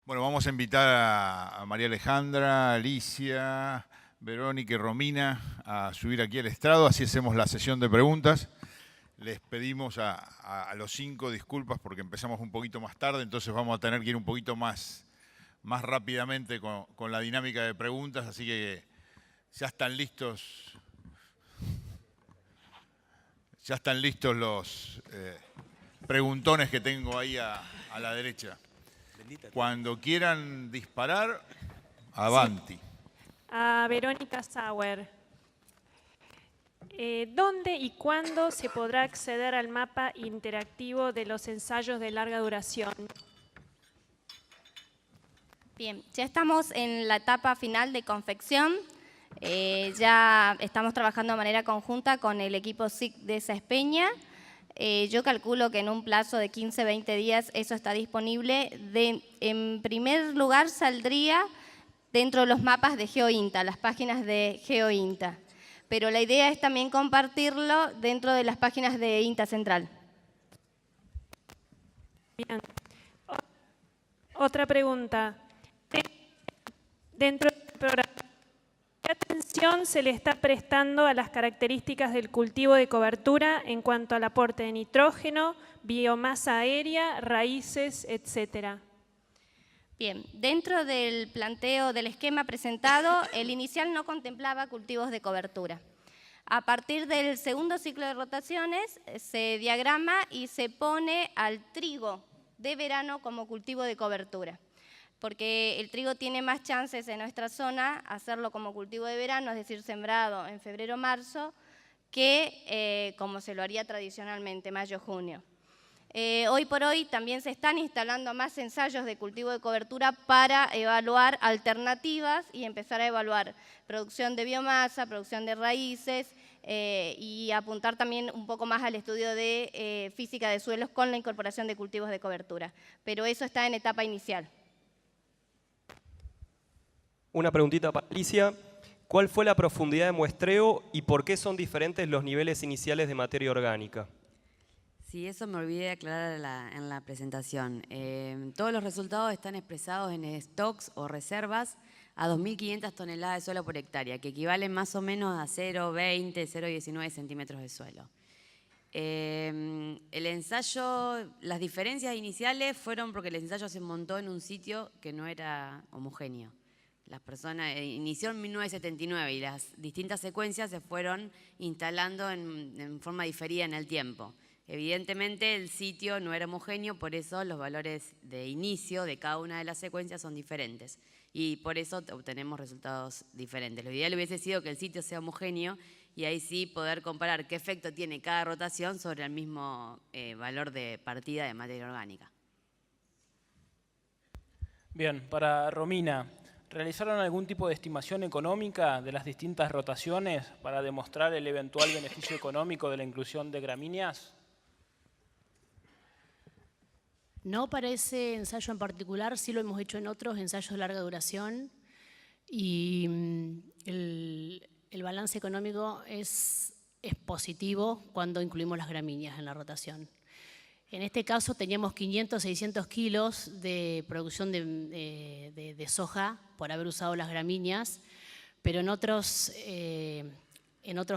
Bueno, vamos a invitar a María Alejandra, Alicia, Verónica y Romina a subir aquí al estrado, así hacemos la sesión de preguntas. Les pedimos a los 5 disculpas porque empezamos un poquito más tarde, entonces vamos a tener que ir un poquito más rápidamente con la dinámica de preguntas, así que ya están listos los preguntones que tengo ahí a la derecha. Cuando quieran disparar, avanti. Sí. A Verónica Sauer. ¿Dónde y cuándo se podrá acceder al mapa interactivo de los ensayos de larga duración? Bien, ya estamos en la etapa final de confección. Ya estamos trabajando de manera conjunta con el equipo SIC de Espeña. Yo calculo que en un plazo de 15-20 días eso está disponible. En primer lugar saldría dentro de los mapas de GeoINTA, las páginas de GeoINTA. Pero la idea es también compartirlo dentro de las páginas de INTA Central. Bien. Otra pregunta. Dentro del programa, ¿qué atención se le está prestando a las características del cultivo de cobertura en cuanto al aporte de nitrógeno, biomasa aérea, raíces, etcétera? Bien, dentro del planteo del esquema presentado, el inicial no contemplaba cultivos de cobertura. A partir del segundo ciclo de rotaciones se diagrama y se pone al trigo de verano como cultivo de cobertura, porque el trigo tiene más chances en nuestra zona hacerlo como cultivo de verano, es decir, sembrado en febrero-marzo, que como se lo haría tradicionalmente, mayo-junio. Hoy por hoy también se están instalando más ensayos de cultivo de cobertura para evaluar alternativas y empezar a evaluar producción de biomasa, producción de raíces y apuntar también un poco más al estudio de física de suelos con la incorporación de cultivos de cobertura. Pero eso está en etapa inicial. Una preguntita para Alicia. ¿Cuál fue la profundidad de muestreo y por qué son diferentes los niveles iniciales de materia orgánica? Sí, eso me olvidé de aclarar en la presentación. Todos los resultados están expresados en stocks o reservas a 2.500 toneladas de suelo por hectárea, que equivalen más o menos a 0,20, 0,19 centímetros de suelo. El ensayo, las diferencias iniciales fueron porque el ensayo se montó en un sitio que no era homogéneo. Las personas inició en 1979 y las distintas secuencias se fueron instalando en forma diferida en el tiempo. Evidentemente el sitio no era homogéneo, por eso los valores de inicio de cada una de las secuencias son diferentes y por eso obtenemos resultados diferentes. Lo ideal hubiese sido que el sitio sea homogéneo y ahí sí poder comparar qué efecto tiene cada rotación sobre el mismo valor de partida de materia orgánica. Bien, para Romina, ¿realizaron algún tipo de estimación económica de las distintas rotaciones para demostrar el eventual beneficio económico de la inclusión de gramíneas? No para ese ensayo en particular, sí lo hemos hecho en otros ensayos de larga duración y el balance económico es positivo cuando incluimos las gramíneas en la rotación. En este caso teníamos 500, 600 kilos de producción de soja por haber usado las gramíneas, pero en otros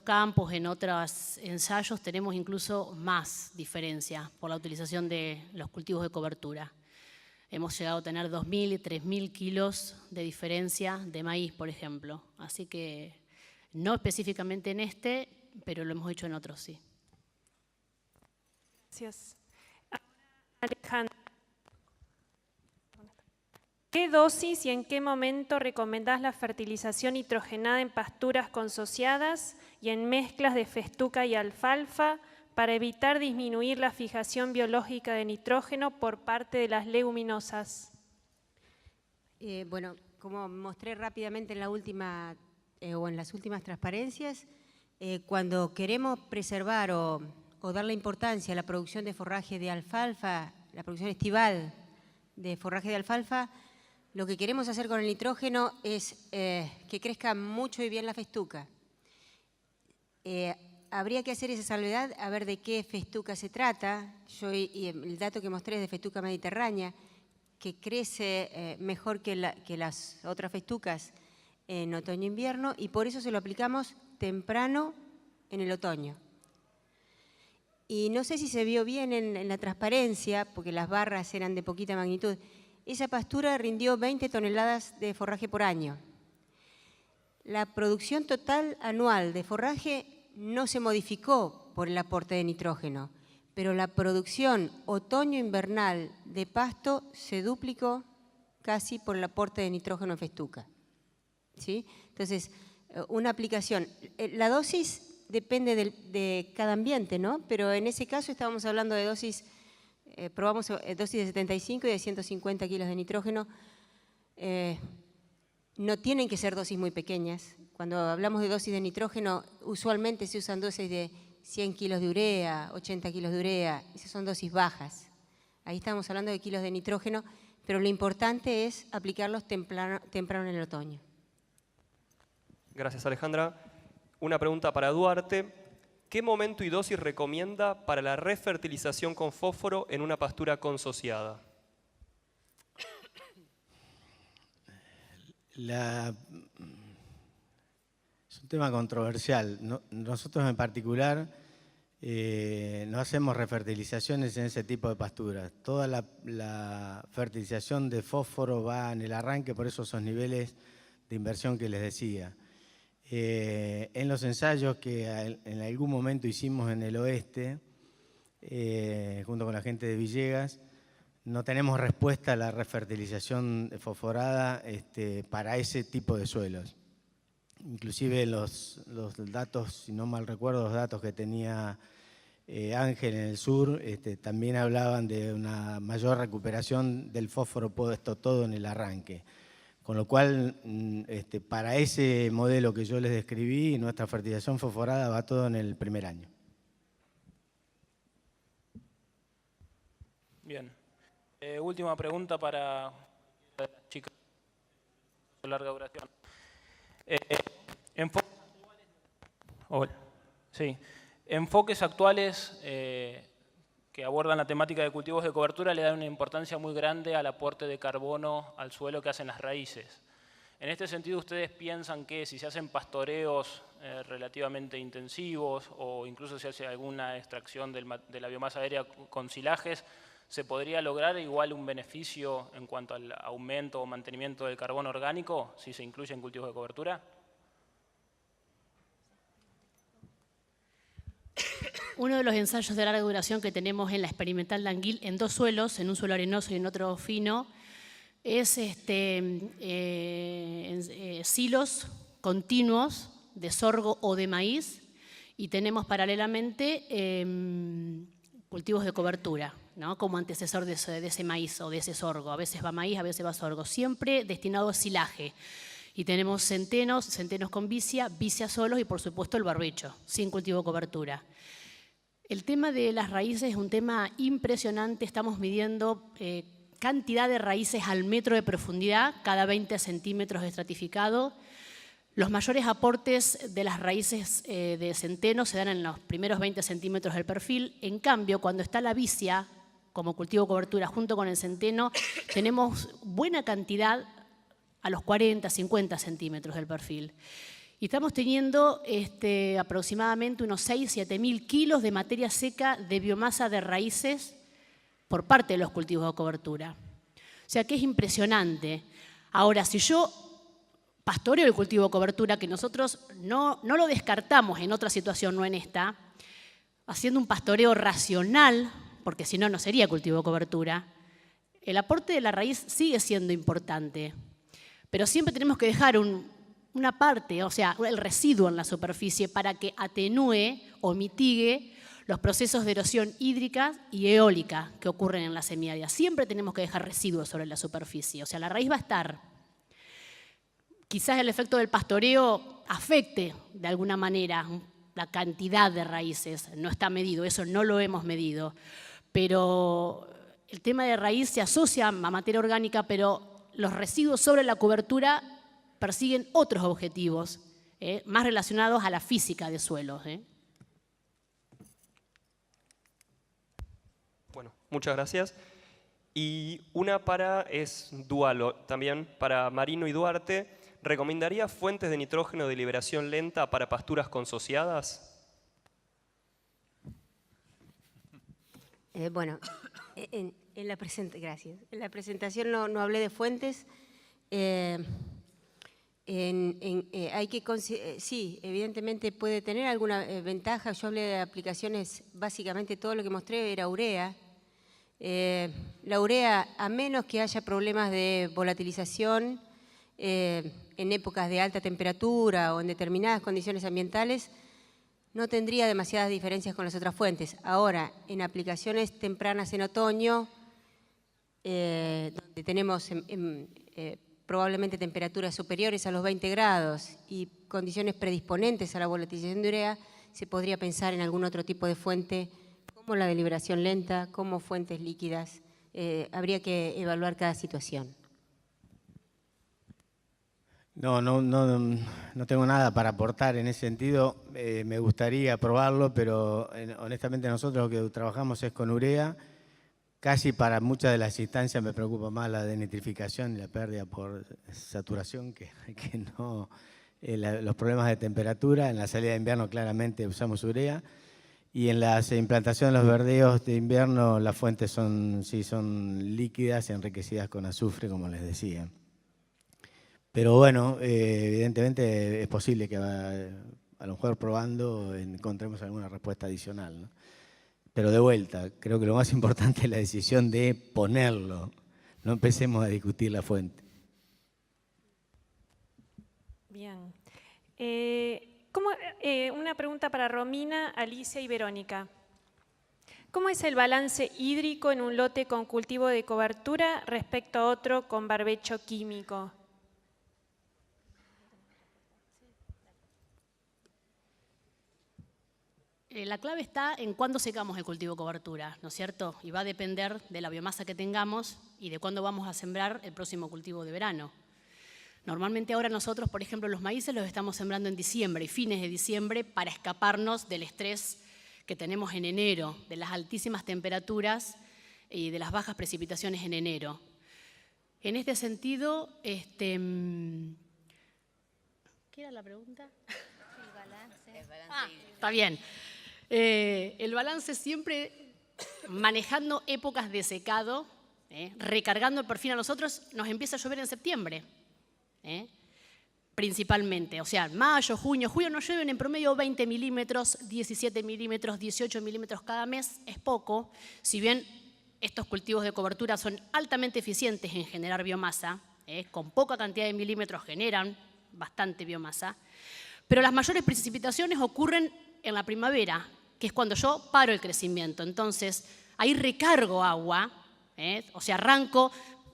campos, en otros ensayos tenemos incluso más diferencia por la utilización de los cultivos de cobertura. Hemos llegado a tener 2.000 y 3.000 kilos de diferencia de maíz, por ejemplo. Así que no específicamente en este, pero lo hemos hecho en otros, sí. Gracias. Alejandra, ¿qué dosis y en qué momento recomendás la fertilización nitrogenada en pasturas consociadas y en mezclas de festuca y alfalfa para evitar disminuir la fijación biológica de nitrógeno por parte de las leguminosas? Bueno, como mostré rápidamente en la última o en las últimas transparencias, cuando queremos preservar o darle importancia a la producción de forraje de alfalfa, la producción estival de forraje de alfalfa, lo que queremos hacer con el nitrógeno es que crezca mucho y bien la festuca. Habría que hacer esa salvedad a ver de qué festuca se trata. Y el dato que mostré es de festuca mediterránea, que crece mejor que las otras festucas en otoño-invierno y por eso se lo aplicamos temprano en el otoño. Y no sé si se vio bien en la transparencia, porque las barras eran de poquita magnitud. Esa pastura rindió 20 toneladas de forraje por año. La producción total anual de forraje no se modificó por el aporte de nitrógeno, pero la producción otoño-invernal de pasto se duplicó casi por el aporte de nitrógeno en festuca. ¿Sí? Entonces, una aplicación. La dosis depende de cada ambiente, ¿no? Pero en ese caso estábamos hablando de dosis, probamos dosis de 75 y de 150 kilos de nitrógeno. No tienen que ser dosis muy pequeñas. Cuando hablamos de dosis de nitrógeno, usualmente se usan dosis de 100 kilos de urea, 80 kilos de urea. Esas son dosis bajas. Ahí estamos hablando de kilos de nitrógeno, pero lo importante es aplicarlos temprano en el otoño. Gracias, Alejandra. Una pregunta para Duarte. ¿Qué momento y dosis recomienda para la refertilización con fósforo en una pastura consociada? Es un tema controversial. Nosotros en particular no hacemos refertilizaciones en ese tipo de pasturas. Toda la fertilización de fósforo va en el arranque por esos niveles de inversión que les decía. En los ensayos que en algún momento hicimos en el oeste, junto con la gente de Villegas, no tenemos respuesta a la refertilización fosforada para ese tipo de suelos. Inclusive los datos, si no mal recuerdo, los datos que tenía Ángel en el sur, también hablaban de una mayor recuperación del fósforo puesto todo en el arranque. Con lo cual, para ese modelo que yo les describí, nuestra fertilización fosforada va todo en el primer año. Bien. Última pregunta para la chica de larga duración. Enfoques actuales que abordan la temática de cultivos de cobertura le dan una importancia muy grande al aporte de carbono al suelo que hacen las raíces. En este sentido, ¿ustedes piensan que si se hacen pastoreos relativamente intensivos o incluso se hace alguna extracción de la biomasa aérea con silajes, se podría lograr igual un beneficio en cuanto al aumento o mantenimiento del carbono orgánico si se incluye en cultivos de cobertura? Uno de los ensayos de larga duración que tenemos en la experimental de Anguil en dos suelos, en un suelo arenoso y en otro fino, es silos continuos de sorgo o de maíz y tenemos paralelamente cultivos de cobertura, ¿no? Como antecesor de ese maíz o de ese sorgo. A veces va maíz, a veces va sorgo, siempre destinado a silaje. Y tenemos centenos con vicia solos y por supuesto el barbecho, sin cultivo de cobertura. El tema de las raíces es un tema impresionante. Estamos midiendo cantidad de raíces al metro de profundidad, cada 20 centímetros de estratificado. Los mayores aportes de las raíces de centeno se dan en los primeros 20 centímetros del perfil. En cambio, cuando está la vicia como cultivo de cobertura junto con el centeno, tenemos buena cantidad a los 40, 50 centímetros del perfil. Y estamos teniendo aproximadamente unos 6.000 a 7.000 kilos de materia seca de biomasa de raíces por parte de los cultivos de cobertura. O sea que es impresionante. Ahora, si yo pastoreo el cultivo de cobertura, que nosotros no lo descartamos en otra situación, no en esta, haciendo un pastoreo racional, porque si no, no sería cultivo de cobertura, el aporte de la raíz sigue siendo importante. Pero siempre tenemos que dejar una parte, o sea, el residuo en la superficie para que atenúe o mitigue los procesos de erosión hídrica y eólica que ocurren en la semiárida. Siempre tenemos que dejar residuos sobre la superficie, o sea, la raíz va a estar. Quizás el efecto del pastoreo afecte de alguna manera la cantidad de raíces, no está medido, eso no lo hemos medido, pero el tema de raíz se asocia a materia orgánica, pero los residuos sobre la cobertura persiguen otros objetivos, más relacionados a la física de suelos. Bueno, muchas gracias. Y una es dual también, para Marino y Duarte. ¿Recomendaría fuentes de nitrógeno de liberación lenta para pasturas consociadas? Bueno, gracias. En la presentación no hablé de fuentes. Sí, evidentemente puede tener alguna ventaja. Yo hablé de aplicaciones, básicamente todo lo que mostré era urea. La urea, a menos que haya problemas de volatilización en épocas de alta temperatura o en determinadas condiciones ambientales, no tendría demasiadas diferencias con las otras fuentes. Ahora, en aplicaciones tempranas en otoño, donde tenemos probablemente temperaturas superiores a los 20 grados y condiciones predisponentes a la volatilización de urea, se podría pensar en algún otro tipo de fuente, como la de liberación lenta, como fuentes líquidas. Habría que evaluar cada situación. No tengo nada para aportar en ese sentido. Me gustaría probarlo, pero honestamente nosotros lo que trabajamos es con urea. Casi para muchas de las instancias me preocupa más la denitrificación y la pérdida por saturación que no los problemas de temperatura. En la salida de invierno claramente usamos urea. Y en las implantaciones de los verdeos de invierno las fuentes son líquidas, enriquecidas con azufre, como les decía. Pero bueno, evidentemente es posible que a lo mejor probando encontremos alguna respuesta adicional, ¿no? Pero de vuelta, creo que lo más importante es la decisión de ponerlo. No empecemos a discutir la fuente. Bien. Una pregunta para Romina, Alicia y Verónica. ¿Cómo es el balance hídrico en un lote con cultivo de cobertura respecto a otro con barbecho químico? La clave está en cuándo secamos el cultivo de cobertura, ¿no es cierto? Y va a depender de la biomasa que tengamos y de cuándo vamos a sembrar el próximo cultivo de verano. Normalmente ahora nosotros, por ejemplo, los maíces los estamos sembrando en diciembre y fines de diciembre para escaparnos del estrés que tenemos en enero, de las altísimas temperaturas y de las bajas precipitaciones en enero. En este sentido, ¿qué era la pregunta? El balance. Está bien. El balance siempre manejando épocas de secado, recargando el perfil a nosotros, nos empieza a llover en septiembre, principalmente. O sea, mayo, junio, julio nos llueven en promedio 20 milímetros, 17 milímetros, 18 milímetros cada mes, es poco. Si bien estos cultivos de cobertura son altamente eficientes en generar biomasa, con poca cantidad de milímetros generan bastante biomasa, pero las mayores precipitaciones ocurren en la primavera, que es cuando yo paro el crecimiento. Entonces, ahí recargo agua, o sea,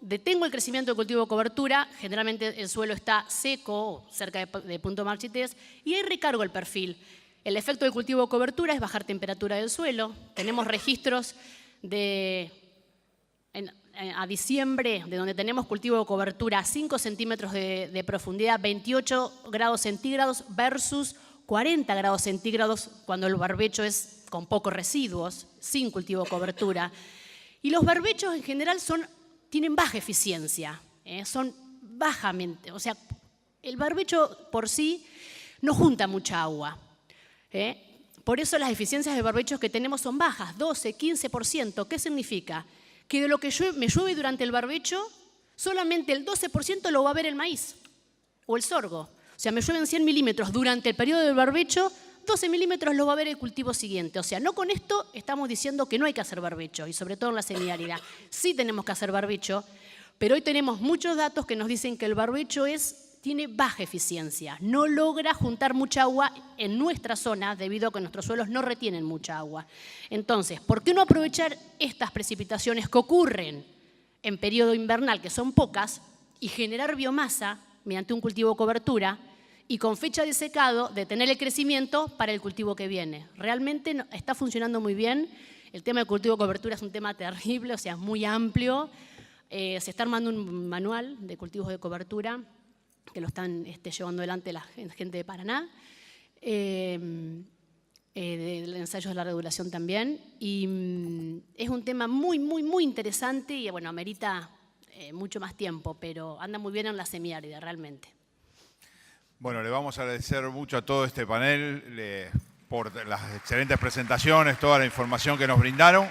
detengo el crecimiento del cultivo de cobertura, generalmente el suelo está seco, cerca de punto de marchitez, y ahí recargo el perfil. El efecto del cultivo de cobertura es bajar temperatura del suelo. Tenemos registros a diciembre, de donde tenemos cultivo de cobertura a 5 centímetros de profundidad, 28 grados centígrados versus 40 grados centígrados cuando el barbecho es con pocos residuos, sin cultivo de cobertura. Y los barbechos en general tienen baja eficiencia, son bajamente, o sea, el barbecho por sí no junta mucha agua. Por eso las eficiencias de barbechos que tenemos son bajas, 12, 15%. ¿Qué significa? Que de lo que me llueve durante el barbecho, solamente el 12% lo va a ver el maíz o el sorgo. O sea, me llueven 100 milímetros durante el periodo del barbecho, 12 milímetros los va a ver el cultivo siguiente. O sea, no con esto estamos diciendo que no hay que hacer barbecho, y sobre todo en la semiárida. Sí tenemos que hacer barbecho, pero hoy tenemos muchos datos que nos dicen que el barbecho tiene baja eficiencia, no logra juntar mucha agua en nuestra zona debido a que nuestros suelos no retienen mucha agua. Entonces, ¿por qué no aprovechar estas precipitaciones que ocurren en periodo invernal, que son pocas, y generar biomasa mediante un cultivo de cobertura y con fecha de secado detener el crecimiento para el cultivo que viene? Realmente está funcionando muy bien. El tema del cultivo de cobertura es un tema terrible, o sea, es muy amplio. Se está armando un manual de cultivos de cobertura que lo están llevando adelante la gente de Paraná. del ensayo de larga duración también. Y es un tema muy interesante y bueno, amerita mucho más tiempo, pero anda muy bien en la semiárida realmente. Bueno, le vamos a agradecer mucho a todo este panel por las excelentes presentaciones, toda la información que nos brindaron.